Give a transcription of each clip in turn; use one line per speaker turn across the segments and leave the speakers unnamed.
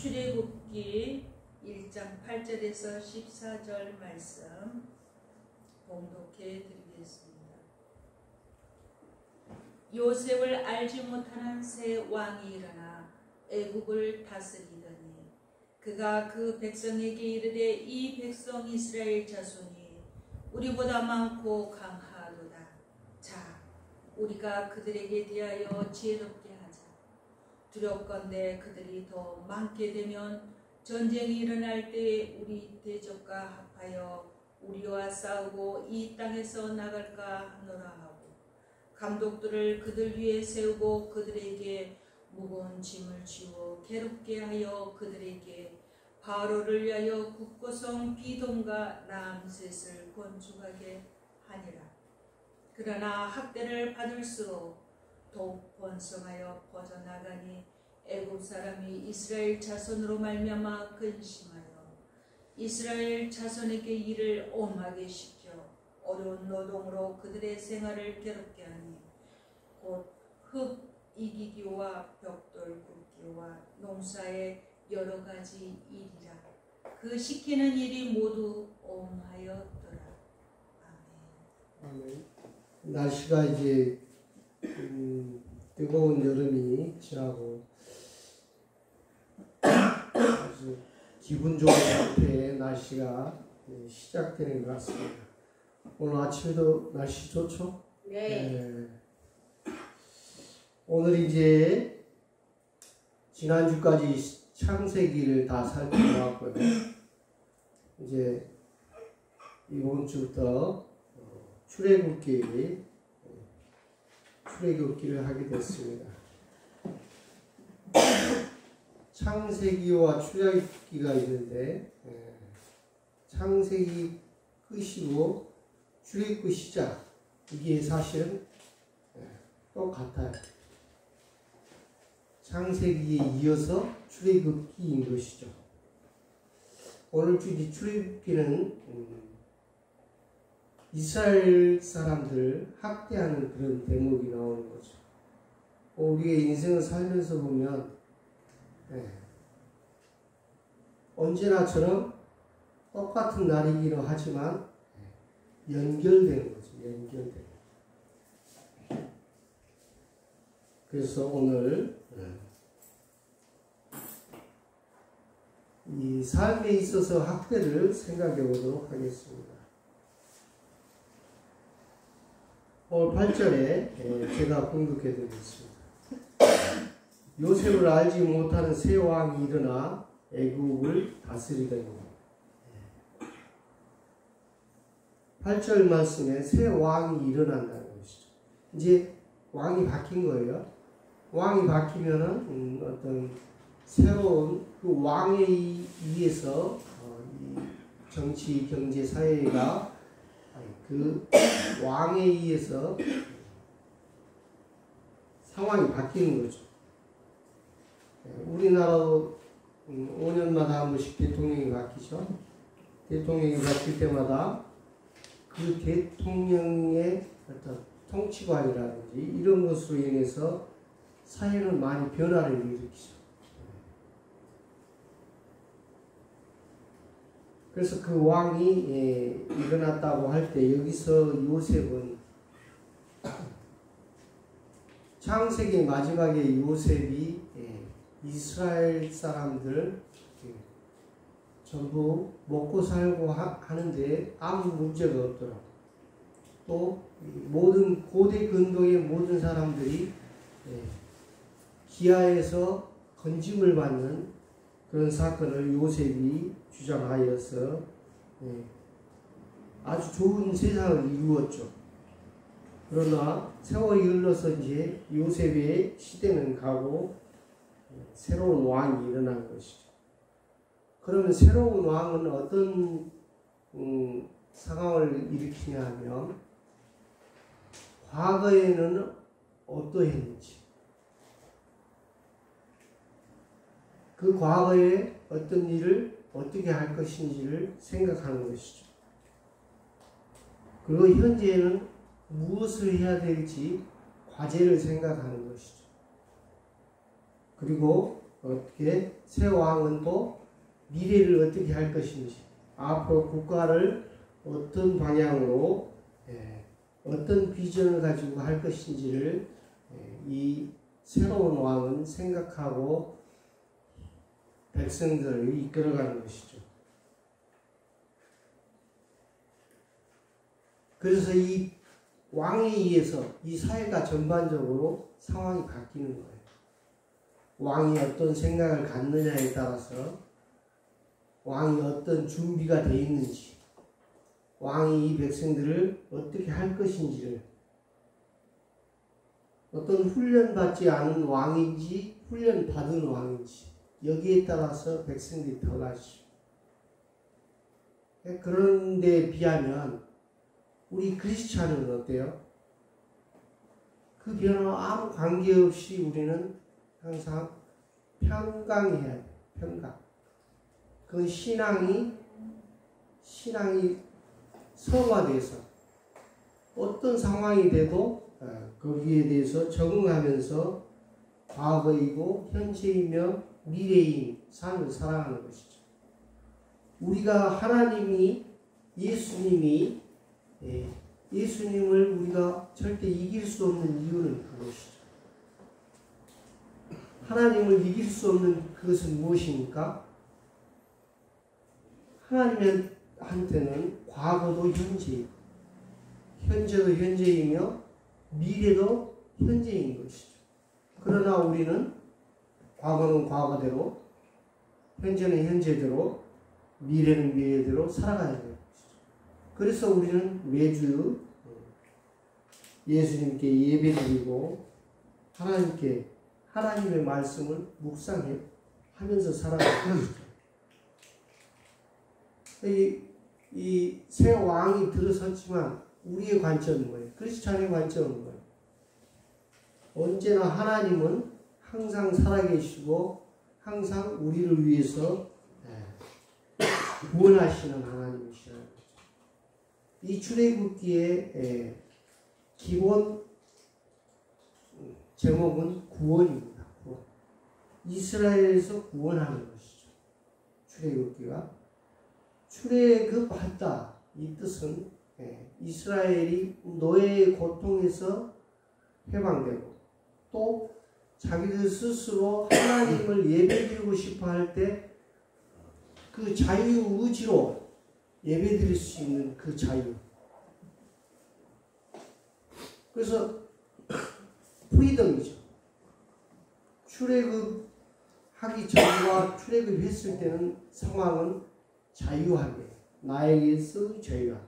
출애굽기 1장 8절에서 14절 말씀 봉독해 드리겠습니다. 요셉을 알지 못하는 새 왕이 일어나 애국을 다스리더니 그가 그 백성에게 이르되 이 백성 이스라엘 자손이 우리보다 많고 강하도다. 자, 우리가 그들에게 대하여 지혜롭게 하자. 두렵건대 그들이 더 많게 되면 전쟁이 일어날 때 우리 대적과 합하여 우리와 싸우고 이 땅에서 나갈까 하노라 하고 감독들을 그들 위에 세우고 그들에게 무거운 짐을 지워 괴롭게 하여 그들에게 바로를 위하여 국고성 비돔과 람셋을 건축하게 하니라. 그러나 학대를 받을수록 더욱 번성하여 퍼져나가니 애굽 사람이 이스라엘 자손으로 말미암아 근심하여 이스라엘 자손에게 일을 엄하게 시켜 어려운 노동으로 그들의 생활을 괴롭게 하니 곧 흙 이기기와 벽돌 굽기와 농사의 여러 가지 일이라. 그 시키는 일이 모두 엄하였더라. 아멘.
아멘. 날씨가 이제 뜨거운 여름이 지나고 아주 기분 좋은 상태의 날씨가 시작되는 것 같습니다. 오늘 아침에도 날씨 좋죠?
네.
오늘 이제 지난주까지 창세기를 다 살펴보았고요. 이제 이번 주부터 출애굽기를 하게 됐습니다. 창세기와 출애굽기가 있는데 창세기 끝이고 출애굽기 시작, 이게 사실은 똑같아요. 창세기에 이어서 출애굽기인 것이죠. 오늘 주 출애굽기는 이스라엘 사람들을 학대하는 그런 대목이 나오는 거죠. 우리의 인생을 살면서 보면 언제나처럼 똑같은 날이기는 하지만 연결되는 거죠. 연결되는. 그래서 오늘 이 삶에 있어서 학대를 생각해 보도록 하겠습니다. 오늘 8절에 제가 공독해 드리겠습니다. 요셉을 알지 못하는 새 왕이 일어나 애국을 다스리더니. 8절 말씀에 새 왕이 일어난다는 것이죠. 이제 왕이 바뀐 거예요. 왕이 바뀌면은 어떤 새로운 그 왕에 의해서 이 정치, 경제, 사회가 그 왕에 의해서 상황이 바뀌는 거죠. 우리나라도 5년마다 한 번씩 대통령이 바뀌죠. 대통령이 바뀔 때마다 그 대통령의 어떤 통치관이라든지 이런 것으로 인해서 사회는 많이 변화를 일으키죠. 그래서 그 왕이 일어났다고 할 때 여기서 요셉은 창세기 마지막에 요셉이 이스라엘 사람들 전부 먹고 살고 하는데 아무 문제가 없더라고. 또 모든 고대 근동의 모든 사람들이 기아에서 건짐을 받는 그런 사건을 요셉이 주장하여서 아주 좋은 세상을 이루었죠. 그러나 세월이 흘러서 이제 요셉의 시대는 가고 새로운 왕이 일어난 것이죠. 그러면 새로운 왕은 어떤 상황을 일으키냐 하면 과거에는 어떠했는지, 그 과거에 어떤 일을 어떻게 할 것인지를 생각하는 것이죠. 그리고 현재에는 무엇을 해야 될지 과제를 생각하는 것이죠. 그리고 어떻게 새 왕은 또 미래를 어떻게 할 것인지, 앞으로 국가를 어떤 방향으로 어떤 비전을 가지고 할 것인지를 이 새로운 왕은 생각하고 백성들을 이끌어가는 것이죠. 그래서 이 왕에 의해서 이 사회가 전반적으로 상황이 바뀌는 거예요. 왕이 어떤 생각을 갖느냐에 따라서 왕이 어떤 준비가 되어 있는지, 왕이 이 백성들을 어떻게 할 것인지를, 어떤 훈련받지 않은 왕인지 훈련받은 왕인지, 여기에 따라서 백성들이 달라지죠. 그런 데 비하면 우리 크리스찬은 어때요? 그 변화와 아무 관계없이 우리는 항상 평강해야 돼요. 평강. 그 신앙이 성화돼서 어떤 상황이 돼도 거기에 대해서 적응하면서 과거이고 현재이며 미래인 삶을 살아가는 것이죠. 우리가 예수님을 우리가 절대 이길 수 없는 이유는 그것이죠. 하나님을 이길 수 없는 그것은 무엇입니까? 하나님한테는 과거도 현재이고, 현재도 현재이며 미래도 현재인 것이죠. 그러나 우리는 과거는 과거대로, 현재는 현재대로, 미래는 미래대로 살아가야 돼요. 그래서 우리는 매주 예수님께 예배드리고 하나님의 말씀을 묵상하면서 살아가는 것이죠. 이 새 왕이 들어섰지만 우리의 관점은 뭐예요? 크리스찬의 관점은 뭐예요? 언제나 하나님은 항상 살아계시고 항상 우리를 위해서 구원하시는 하나님이시라는 거죠. 이 출애굽기의 기본 제목은 구원입니다. 구원. 이스라엘에서 구원하는 것이죠. 출애굽기가 출애굽했다. 이 뜻은 이스라엘이 노예의 고통에서 해방되고 또 자기들 스스로 하나님을 예배드리고 싶어 할 때 그 자유의지로 예배드릴 수 있는 그 자유. 그래서 프리덤이죠. 출애굽하기 전과 출애굽했을 때는 상황은 자유하게, 나에게서 자유하게.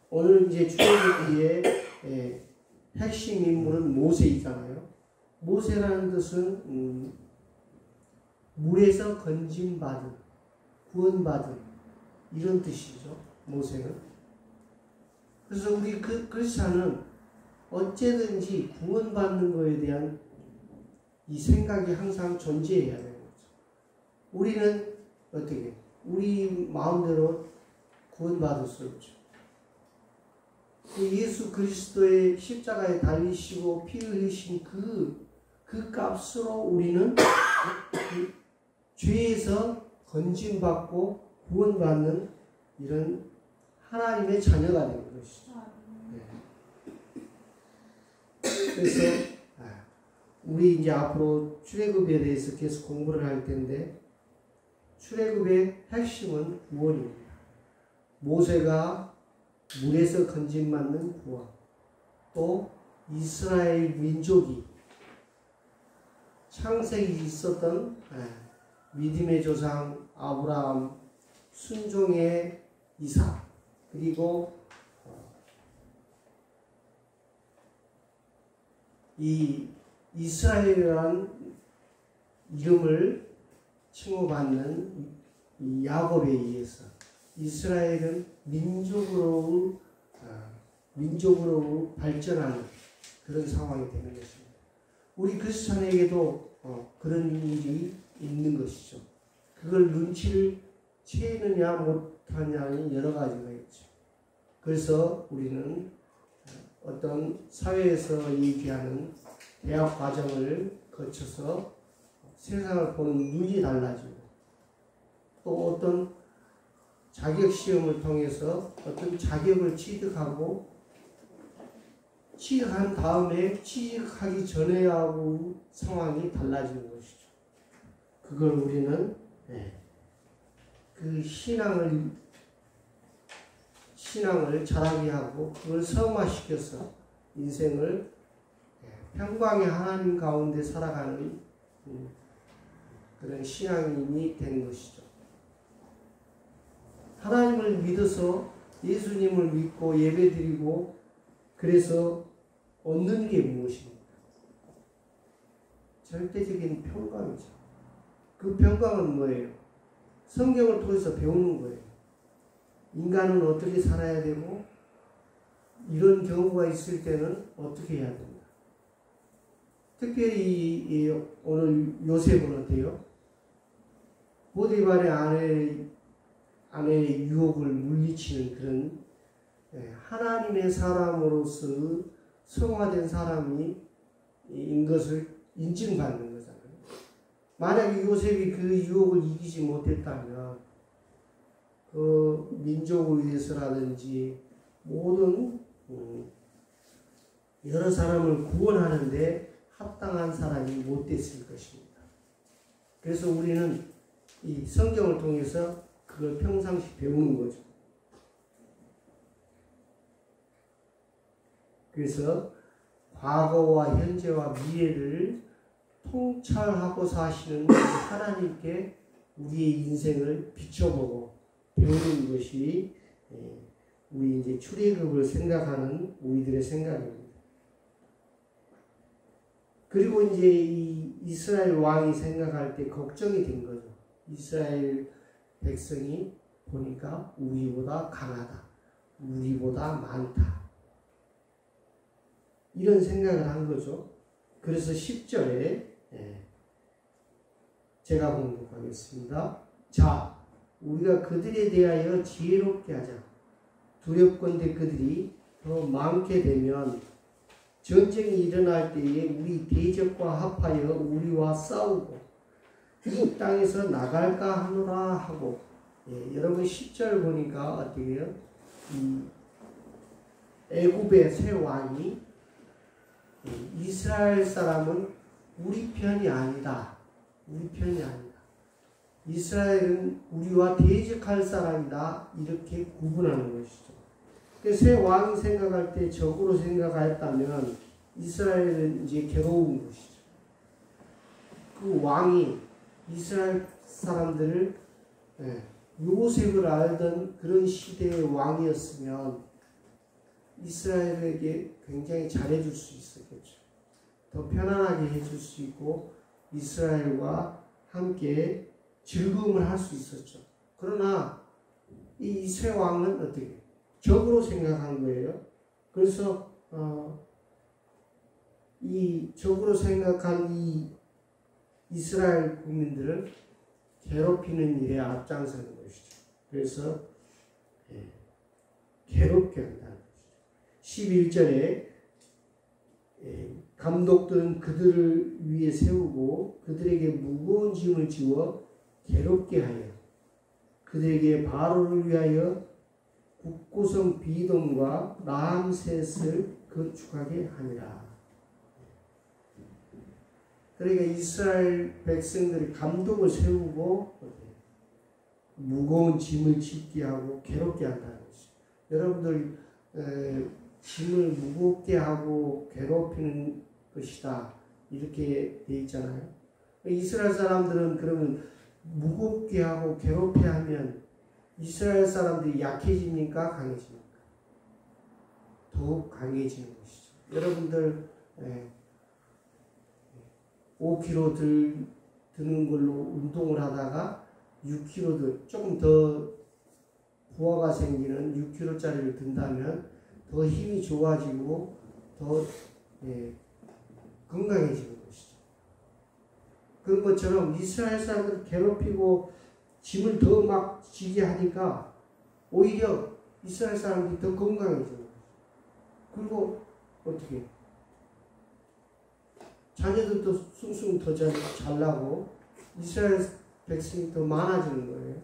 오늘 이제 출애굽기의 핵심 인물은 모세이잖아요. 모세라는 뜻은 물에서 건짐받은, 구원받은 이런 뜻이죠. 모세는. 그래서 우리 크리스찬은 어째든지 구원받는 것에 대한 이 생각이 항상 존재해야 되는 거죠. 우리는 어떻게? 우리 마음대로 구원받을 수 없죠. 예수 그리스도의 십자가에 달리시고 피 흘리신 그 값으로 우리는 죄에서 건짐받고 구원받는 이런 하나님의 자녀가 되는 것이죠. 그래서 우리 이제 앞으로 출애굽에 대해서 계속 공부를 할 텐데 출애굽의 핵심은 구원입니다. 모세가 물에서 건짐받는 구원, 또 이스라엘 민족이 창세기 있었던 믿음의 조상 아브라함, 순종의 이삭, 그리고 이 이스라엘이라는 이름을 칭호받는 이 야곱에 의해서 이스라엘은 민족으로 발전하는 그런 상황이 되는 것입니다. 우리 크리스찬에게도 그런 일이 있는 것이죠. 그걸 눈치를 채느냐 못하냐는 여러 가지가 있죠. 그래서 우리는 어떤 사회에서 얘기하는 대학 과정을 거쳐서 세상을 보는 눈이 달라지고 또 어떤 자격 시험을 통해서 어떤 자격을 취득한 다음에 취직하기 전에 하고 상황이 달라지는 것이죠. 그걸 우리는 그 신앙을 자라게 하고 그걸 성화시켜서 인생을 평강의 하나님 가운데 살아가는 그런 신앙인이 된 것이죠. 하나님을 믿어서 예수님을 믿고 예배드리고 그래서 얻는 게 무엇입니까? 절대적인 평강이죠. 그 평강은 뭐예요? 성경을 통해서 배우는 거예요. 인간은 어떻게 살아야 되고 이런 경우가 있을 때는 어떻게 해야 된다. 특별히 오늘 요셉은 어때요? 보디발의 아내의 유혹을 물리치는 그런 하나님의 사람으로서 성화된 사람인 것을 인증받는 거잖아요. 만약에 요셉이 그 유혹을 이기지 못했다면 그 민족을 위해서라든지 모든 여러 사람을 구원하는데 합당한 사람이 못 됐을 것입니다. 그래서 우리는 이 성경을 통해서 그걸 평상시 배우는 거죠. 그래서 과거와 현재와 미래를 통찰하고 사시는 하나님께 우리의 인생을 비춰보고 배우는 것이 우리 이제 출애굽을 생각하는 우리들의 생각입니다. 그리고 이제 이 이스라엘 왕이 생각할 때 걱정이 된 거죠. 이스라엘 백성이 보니까 우리보다 강하다. 우리보다 많다. 이런 생각을 한 거죠. 그래서 10절에 제가 봉독하겠습니다. 자, 우리가 그들에 대하여 지혜롭게 하자. 두렵건대 그들이 더 많게 되면 전쟁이 일어날 때에 우리 대적과 합하여 우리와 싸우고 이 땅에서 나갈까 하노라 하고 여러분 10절 보니까 어떻게 해요? 애굽의 새 왕이 이스라엘 사람은 우리 편이 아니다. 우리 편이 아니다. 이스라엘은 우리와 대적할 사람이다. 이렇게 구분하는 것이죠. 새 왕이 생각할 때 적으로 생각하였다면 이스라엘은 이제 괴로운 것이죠. 그 왕이 이스라엘 사람들을 요셉을 알던 그런 시대의 왕이었으면 이스라엘에게 굉장히 잘해줄 수 있었겠죠. 더 편안하게 해줄 수 있고 이스라엘과 함께 즐거움을 할 수 있었죠. 그러나 이 새 왕은 어떻게 적으로 생각한 거예요. 그래서 이 적으로 생각한 이 이스라엘 국민들을 괴롭히는 일에 앞장서는 것이죠. 그래서 괴롭게 한다는 것이죠. 11절에 감독들은 그들을 위해 세우고 그들에게 무거운 짐을 지워 괴롭게 하여 그들에게 바로를 위하여 국고성 비동과 라암셋을 건축하게 하니라. 그러니까 이스라엘 백성들이 감독을 세우고 무거운 짐을 짓게 하고 괴롭게 한다는 것이죠. 여러분들 짐을 무겁게 하고 괴롭히는 것이다 이렇게 돼 있잖아요. 이스라엘 사람들은 그러면 무겁게 하고 괴롭게 하면 이스라엘 사람들이 약해집니까? 강해집니까? 더욱 강해지는 것이죠. 여러분들 5kg 드는 걸로 운동을 하다가 6kg 조금 더 부하가 생기는 6kg짜리를 든다면 더 힘이 좋아지고 더 건강해지는 것이죠. 그런 것처럼 이스라엘 사람들을 괴롭히고 짐을 더 막 지게 하니까 오히려 이스라엘 사람들이 더 건강해지는 거죠. 그리고 어떻게 자녀들도 숭숭 더 잘나고 이스라엘 백성이 더 많아지는 거예요.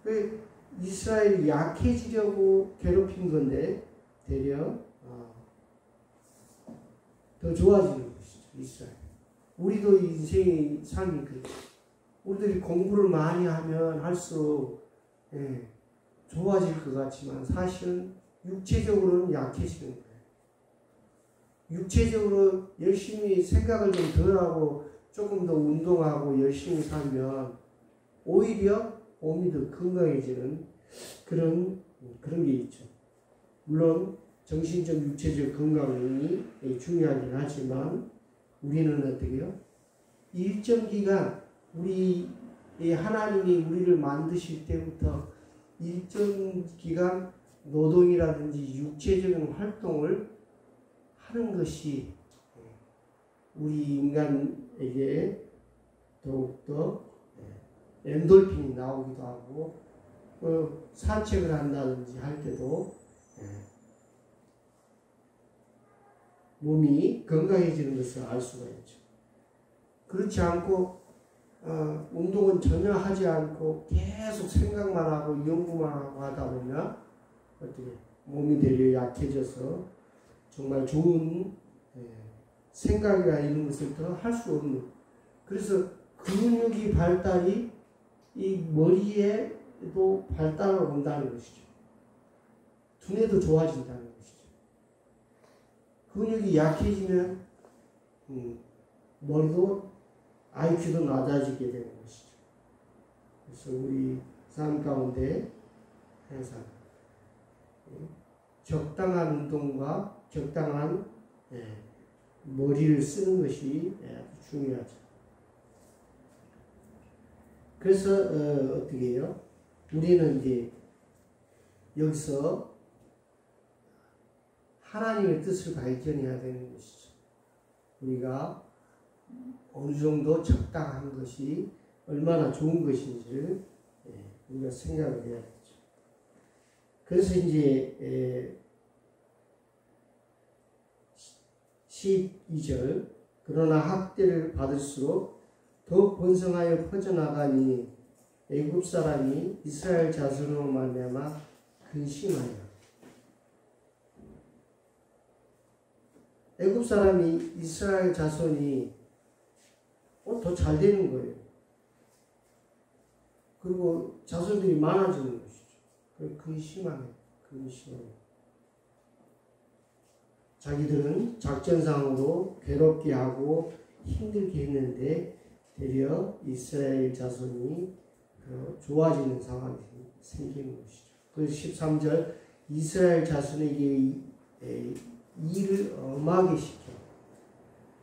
그 이스라엘이 약해지려고 괴롭힌 건데 되려 더 좋아지는 것이죠. 이스라엘. 우리도 인생의 삶이 그렇죠. 우리들이 공부를 많이 하면 할수록 좋아질 것 같지만 사실은 육체적으로는 약해지는 거예요. 육체적으로 열심히 생각을 좀 덜하고 조금 더 운동하고 열심히 살면 오히려 몸이 더 건강해지는 그런 게 있죠. 물론 정신적, 육체적 건강이 중요하긴 하지만 우리는 어떻게 해요? 일정 기간 하나님이 우리를 만드실 때부터 일정 기간 노동이라든지 육체적인 활동을 하는 것이 우리 인간에게 더욱더 엔돌핀이 나오기도 하고 산책을 한다든지 할 때도 몸이 건강해지는 것을 알 수가 있죠. 그렇지 않고 운동은 전혀 하지 않고 계속 생각만 하고 연구만 하고 하다 보면 어떻게 몸이 되려 약해져서 정말 좋은 생각이나 이런 것을 더 할 수 없는, 그래서 근육이 발달이 이 머리에도 발달을 온다는 것이죠. 두뇌도 좋아진다는 것이죠. 근육이 약해지면 머리도 IQ도 낮아지게 되는 것이죠. 그래서 우리 삶 가운데 항상 적당한 운동과 적당한 머리를 쓰는 것이 아주 중요하죠. 그래서 어떻게 해요? 우리는 이제 여기서 하나님의 뜻을 발견해야 되는 것이죠. 우리가 어느 정도 적당한 것이 얼마나 좋은 것인지를 우리가 생각을 해야 되죠. 그래서 이제 12절 그러나 학대를 받을수록 더욱 번성하여 퍼져나가니 애굽 사람이 이스라엘 자손으로 말미암아 근심하여. 애굽 사람이 이스라엘 자손이 더 잘 되는 거예요. 그리고 자손들이 많아지는 것이죠. 근심하네. 자기들은 작전상으로 괴롭게 하고 힘들게 했는데 되려 이스라엘 자손이 좋아지는 상황이 생기는 것이죠. 그래서 13절 이스라엘 자손에게 일을 엄하게 시켜.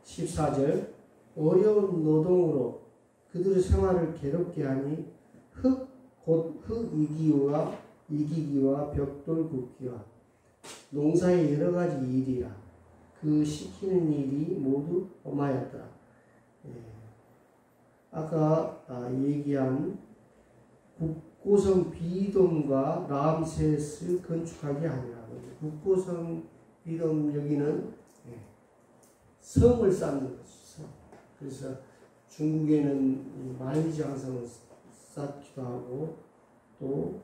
14절 어려운 노동으로 그들의 생활을 괴롭게 하니 곧 흙 이기기와 벽돌 굽기와 농사의 여러 가지 일이라 그 시키는 일이 모두 엄하였더라. 아까 얘기한 국고성 비돔과 람셋을 건축하게 하니라. 국고성 비돔 여기는 성을 쌓는 것이죠. 그래서 중국에는 만리장성을 쌓기도 하고 또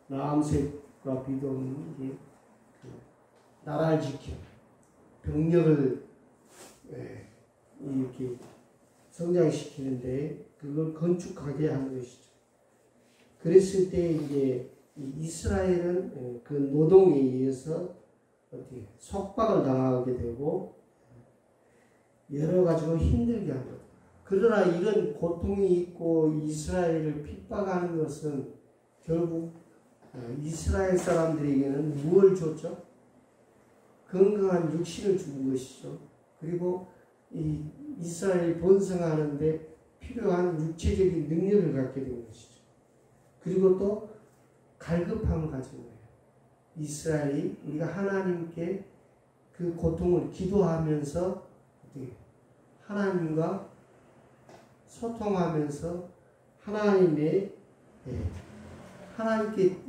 람셋과 비돔이 나라를 지켜 병력을 이렇게 성장시키는데 그걸 건축하게 한 것이죠. 그랬을 때 이제 이스라엘은 그 노동에 의해서 어떻게 속박을 당하게 되고 여러 가지로 힘들게 한 것. 그러나 이런 고통이 있고 이스라엘을 핍박하는 것은 결국 이스라엘 사람들에게는 무엇을 줬죠? 건강한 육신을 준 것이죠. 그리고 이 이스라엘이 번성하는데 필요한 육체적인 능력을 갖게 된 것이죠. 그리고 또 갈급함을 가진 거예요. 이스라엘이 우리가 하나님께 그 고통을 기도하면서 하나님과 소통하면서 하나님께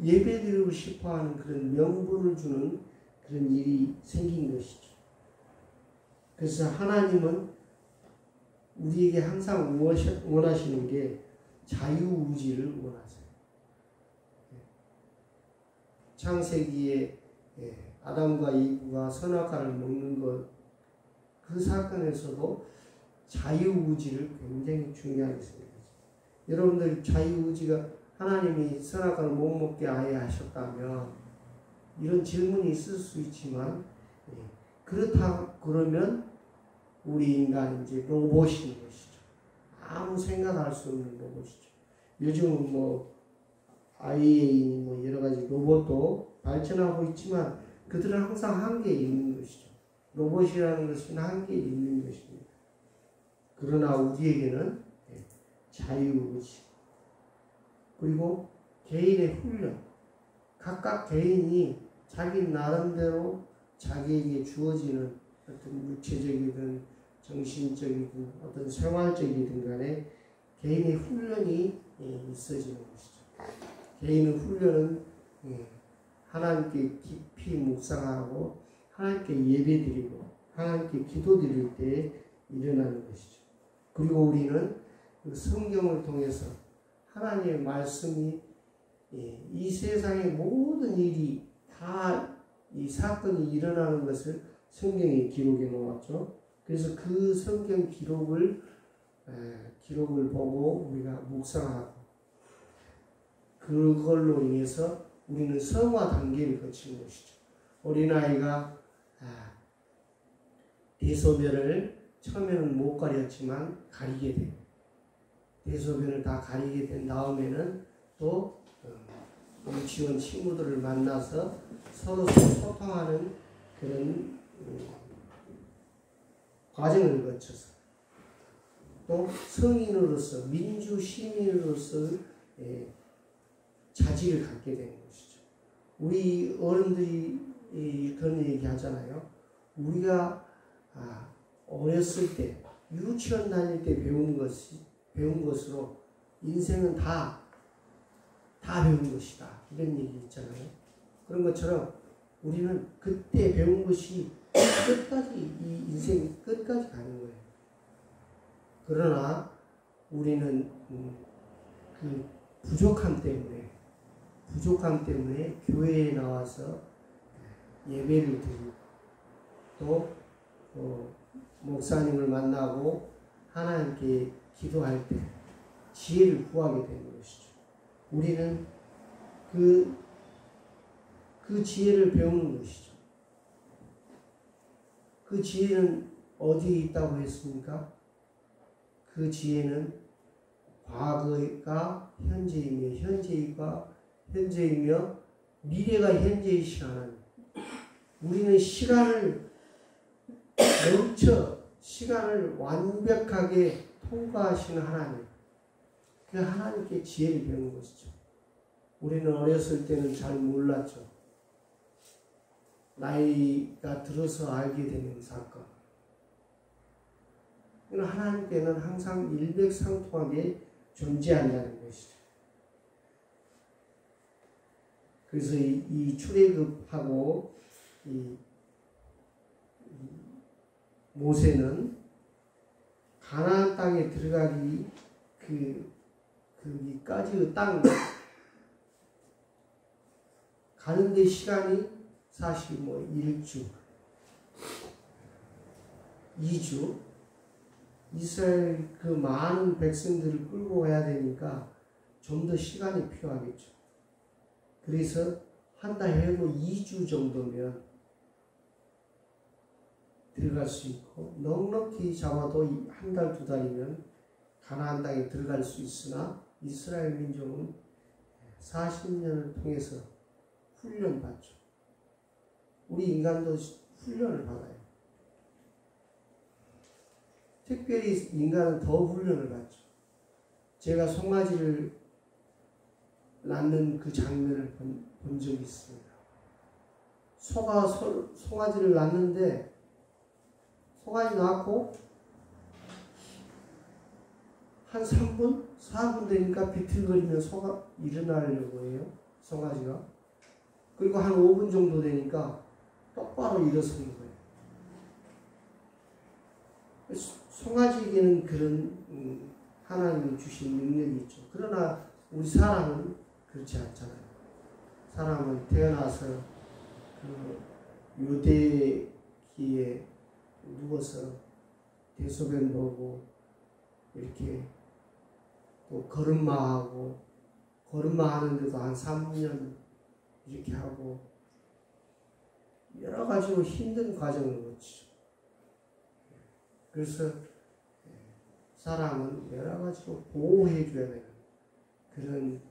예배드리고 싶어하는 그런 명분을 주는 그런 일이 생긴 것이죠. 그래서 하나님은 우리에게 항상 원하시는 게 자유의지를 원하세요. 창세기에 아담과 이브가 선악과를 먹는 것, 그 사건에서도 자유의지를 굉장히 중요하게 생각했어요. 여러분들 자유의지가 하나님이 선악과를 못 먹게 아예 하셨다면 이런 질문이 있을 수 있지만 그렇다 그러면 우리 인간은 이제 로봇인 것이죠. 아무 생각할 수 없는 로봇이죠. 요즘은 뭐 IA 뭐 여러 가지 로봇도 발전하고 있지만 그들은 항상 한계에 있는 것이죠. 로봇이라는 것은 한계에 있는 것입니다. 그러나 우리에게는 자유의지 그리고 개인의 훈련, 각각 개인이 자기 나름대로 자기에게 주어지는 어떤 육체적이든 정신적이든 어떤 생활적이든 간에 개인의 훈련이 있어지는 것이죠. 개인의 훈련은 하나님께 깊이 묵상하고 하나님께 예배드리고 하나님께 기도드릴 때 일어나는 것이죠. 그리고 우리는 그 성경을 통해서 하나님의 말씀이 이 세상의 모든 일이 다 이 사건이 일어나는 것을 성경에 기록해 놓았죠. 그래서 그 성경 기록을 보고 우리가 묵상하고 그걸로 인해서 우리는 성화 단계를 거치는 것이죠. 어린아이가 대소변을 처음에는 못 가렸지만 가리게 돼요. 대소변을 다 가리게 된 다음에는 또 유치원 친구들을 만나서 서로 소통하는 그런 과정을 거쳐서 또 성인으로서 민주 시민으로서 자질을 갖게 되는 것이죠. 우리 어른들이 그런 얘기 하잖아요. 우리가 어렸을 때 유치원 다닐 때 배운 것으로 인생은 다 배운 것이다. 이런 얘기 있잖아요. 그런 것처럼 우리는 그때 배운 것이 끝까지 이 인생 끝까지 가는 거예요. 그러나 우리는 그 부족함 때문에 교회에 나와서 예배를 드리고 또 목사님을 만나고 하나님께 기도할 때 지혜를 구하게 되는 것이죠. 우리는 그 지혜를 배우는 것이죠. 그 지혜는 어디에 있다고 했습니까? 그 지혜는 과거가 현재이며 미래가 현재이시 하나님. 우리는 시간을 완벽하게 통과하시는 하나님. 그 하나님께 지혜를 배우는 것이죠. 우리는 어렸을 때는 잘 몰랐죠. 나이가 들어서 알게 되는 사건. 하나님께는 항상 일백상통하게 존재한다는 것이죠. 그래서 이 출애굽하고 이 모세는 가나안 땅에 들어가기 거기까지의 땅 가는데 시간이 사실 1주, 2주 이스라엘 그 많은 백성들을 끌고 가야 되니까 좀 더 시간이 필요하겠죠. 그래서 한다 해도 2주 정도면 들어갈 수 있고 넉넉히 잡아도 한 달, 두 달이면 가나안 땅에 들어갈 수 있으나 이스라엘 민족은 40년을 통해서 훈련받죠. 우리 인간도 훈련을 받아요. 특별히 인간은 더 훈련을 받죠. 제가 송아지를 낳는 그 장면을 본 적이 있습니다. 소가 송아지를 낳는데 송아지 낳고 한 3분? 4분 되니까 비틀거리며 소가 일어나려고 해요. 송아지가. 그리고 한 5분 정도 되니까 똑바로 일어서는 거예요. 송아지에게는 그런 하나님이 주신 능력이 있죠. 그러나 우리 사람은 그렇지 않잖아요. 사람은 태어나서 그 요대기에 누워서 대소변 보고 이렇게 또 걸음마하고 걸음마 하는데도 한 3년 이렇게 하고 여러 가지로 힘든 과정을 거치죠. 그래서 사람은 여러 가지로 보호해 줘야 되는 그런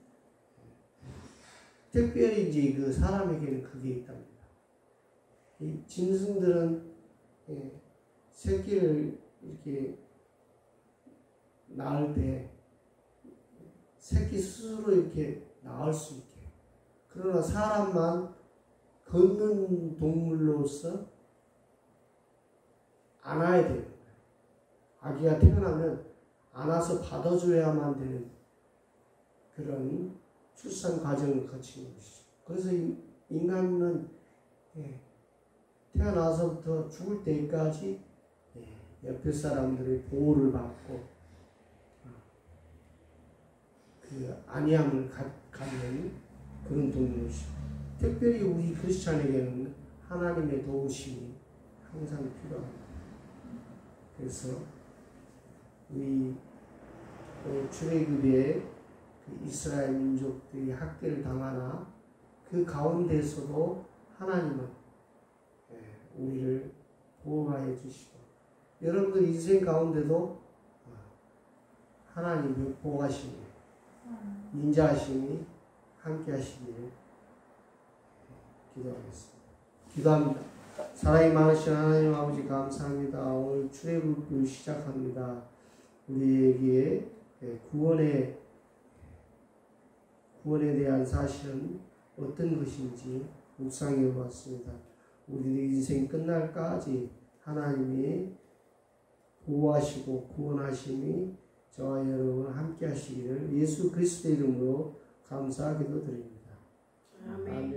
특별히 이제 그 사람에게는 그게 있답니다. 이 짐승들은 새끼를 이렇게 낳을 때 새끼 스스로 이렇게 낳을 수 있게. 그러나 사람만 걷는 동물로서 안아야 되는 거예요. 아기가 태어나면 안아서 받아줘야만 되는 그런 출산 과정을 거치는 것이죠. 그래서 인간은 태어나서부터 죽을 때까지 옆에 사람들의 보호를 받고 그 안위함을 갖는 그런 동물이죠. 특별히 우리 크리스찬에게는 하나님의 도우심이 항상 필요합니다. 그래서 우리 출애굽의 그 이스라엘 민족들이 학대를 당하나 그 가운데서도 하나님은 우리를 보호하여 주시고 여러분들 인생 가운데도 하나님의 보호하심이 인자하심이 함께 하시기를 기도하겠습니다. 기도합니다. 사랑이 많으신 하나님 아버지 감사합니다. 오늘 출애굽을 시작합니다. 우리에게 구원에 대한 사실은 어떤 것인지 묵상해 보았습니다. 우리의 인생 끝날까지 하나님이 보호하시고 구원하심이 저와 여러분 함께 하시기를 예수 그리스도의 이름으로 감사하기도 드립니다. 아멘.